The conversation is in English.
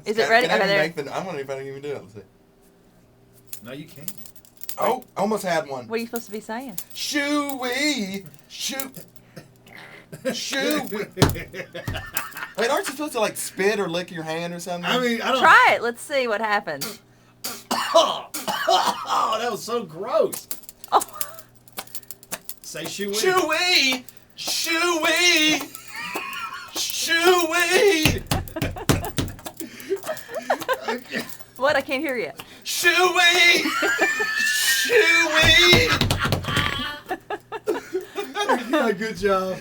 Is it ready? Can I Okay, there. make the? I don't know if I can even do it. Let's see. No, you can't. Oh, almost had one. What are you supposed to be saying? Shoo wee, shoo, shoo. Wait, aren't you supposed to like spit or lick your hand or something? I mean, I don't. Try it. Let's see what happens. Oh, that was so gross. Oh. Say shoo wee. Shoo wee, shoo wee, shoo wee. What? I can't hear you. Shoo wee, shoo wee. Good job.